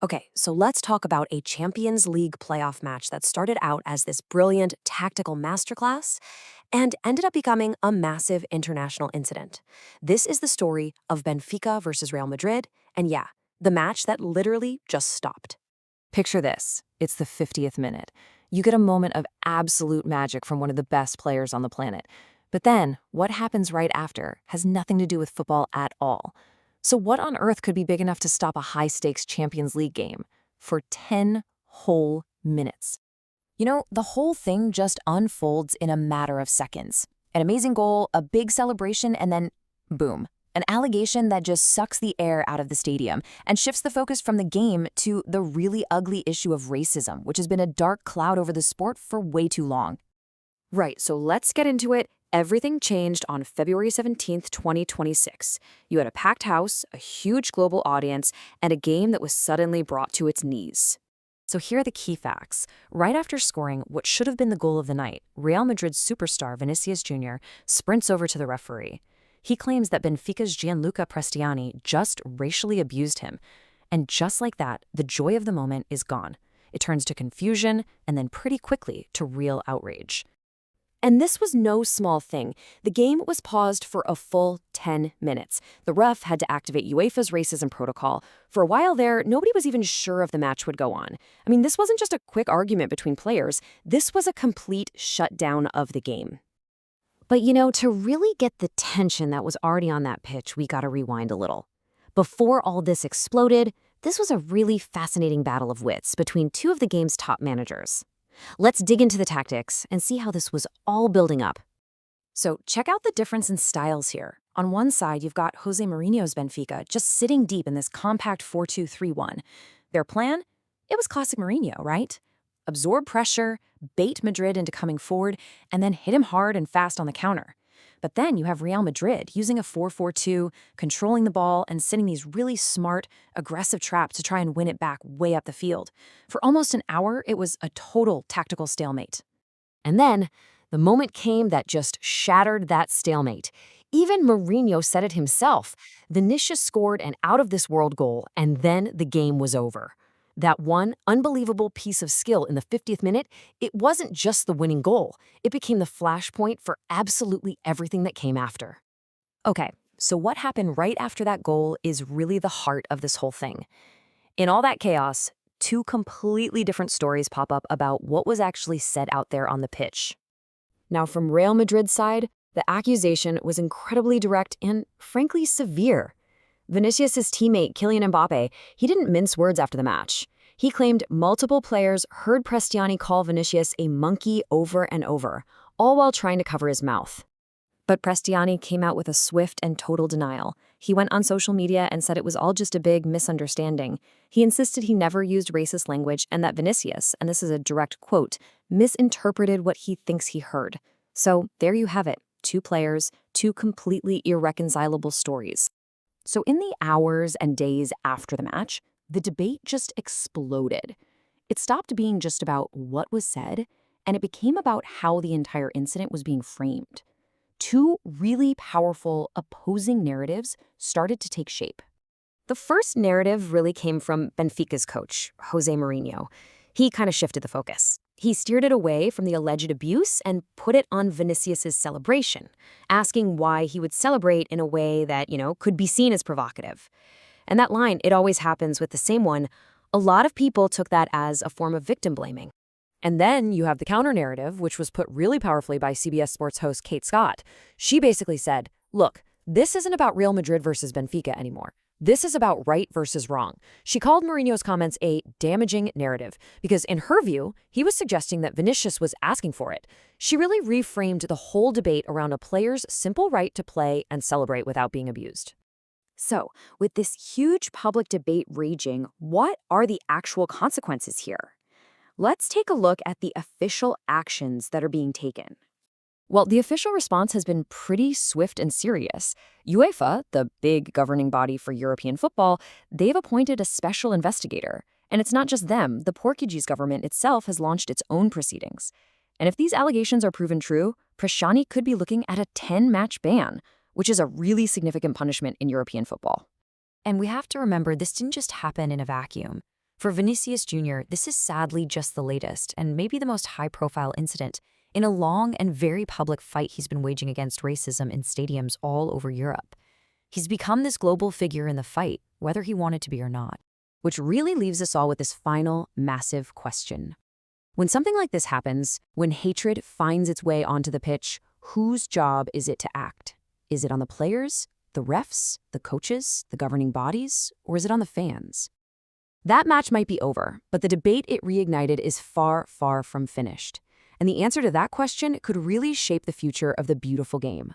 Okay, so let's talk about a Champions League playoff match that started out as this brilliant tactical masterclass and ended up becoming a massive international incident. This is the story of Benfica versus Real Madrid, and yeah, the match that literally just stopped. Picture this. It's the 50th minute. You get a moment of absolute magic from one of the best players on the planet. But then, what happens right after has nothing to do with football at all. So what on earth could be big enough to stop a high-stakes Champions League game for 10 whole minutes? The whole thing just unfolds in a matter of seconds. An amazing goal, a big celebration, and then boom. An allegation that just sucks the air out of the stadium and shifts the focus from the game to the really ugly issue of racism, which has been a dark cloud over the sport for way too long. Right, so let's get into it. Everything changed on February 17th, 2026. You had a packed house, a huge global audience, and a game that was suddenly brought to its knees. So here are the key facts. Right after scoring what should have been the goal of the night, Real Madrid's superstar Vinícius Jr. sprints over to the referee. He claims that Benfica's Gianluca Prestiani just racially abused him. And just like that, the joy of the moment is gone. It turns to confusion and then pretty quickly to real outrage. And this was no small thing. The game was paused for a full 10 minutes. The ref had to activate UEFA's racism protocol. For a while there, nobody was even sure if the match would go on. I mean, this wasn't just a quick argument between players. This was a complete shutdown of the game. But to really get the tension that was already on that pitch, we gotta rewind a little. Before all this exploded, this was a really fascinating battle of wits between two of the game's top managers. Let's dig into the tactics and see how this was all building up. So check out the difference in styles here. On one side, you've got José Mourinho's Benfica just sitting deep in this compact 4-2-3-1. Their plan? It was classic Mourinho, right? Absorb pressure, bait Madrid into coming forward, and then hit him hard and fast on the counter. But then you have Real Madrid using a 4-4-2, controlling the ball and setting these really smart, aggressive traps to try and win it back way up the field. For almost an hour, it was a total tactical stalemate. And then, the moment came that just shattered that stalemate. Even Mourinho said it himself. Vinícius scored an out-of-this-world goal, and then the game was over. That one unbelievable piece of skill in the 50th minute, it wasn't just the winning goal. It became the flashpoint for absolutely everything that came after. Okay, so what happened right after that goal is really the heart of this whole thing. In all that chaos, two completely different stories pop up about what was actually said out there on the pitch. Now, from Real Madrid's side, the accusation was incredibly direct and, frankly, severe. Vinícius' teammate Kylian Mbappé, he didn't mince words after the match. He claimed multiple players heard Prestiani call Vinícius a monkey over and over, all while trying to cover his mouth. But Prestiani came out with a swift and total denial. He went on social media and said it was all just a big misunderstanding. He insisted he never used racist language and that Vinícius, and this is a direct quote, misinterpreted what he thinks he heard. So there you have it, two players, two completely irreconcilable stories. So in the hours and days after the match, the debate just exploded. It stopped being just about what was said, and it became about how the entire incident was being framed. Two really powerful, opposing narratives started to take shape. The first narrative really came from Benfica's coach, José Mourinho. He kind of shifted the focus. He steered it away from the alleged abuse and put it on Vinícius' celebration, asking why he would celebrate in a way that, could be seen as provocative. And that line, "it always happens with the same one," a lot of people took that as a form of victim blaming. And then you have the counter-narrative, which was put really powerfully by CBS Sports host Kate Scott. She basically said, look, this isn't about Real Madrid versus Benfica anymore. This is about right versus wrong. She called Mourinho's comments a damaging narrative because, in her view, he was suggesting that Vinícius was asking for it. She really reframed the whole debate around a player's simple right to play and celebrate without being abused. So, with this huge public debate raging, what are the actual consequences here? Let's take a look at the official actions that are being taken. Well, the official response has been pretty swift and serious. UEFA, the big governing body for European football, they've appointed a special investigator. And it's not just them. The Portuguese government itself has launched its own proceedings. And if these allegations are proven true, Prestiani could be looking at a 10-match ban, which is a really significant punishment in European football. And we have to remember this didn't just happen in a vacuum. For Vinícius Jr., this is sadly just the latest and maybe the most high-profile incident in a long and very public fight he's been waging against racism in stadiums all over Europe. He's become this global figure in the fight, whether he wanted to be or not. Which really leaves us all with this final, massive question. When something like this happens, when hatred finds its way onto the pitch, whose job is it to act? Is it on the players, the refs, the coaches, the governing bodies, or is it on the fans? That match might be over, but the debate it reignited is far, far from finished. And the answer to that question could really shape the future of the beautiful game.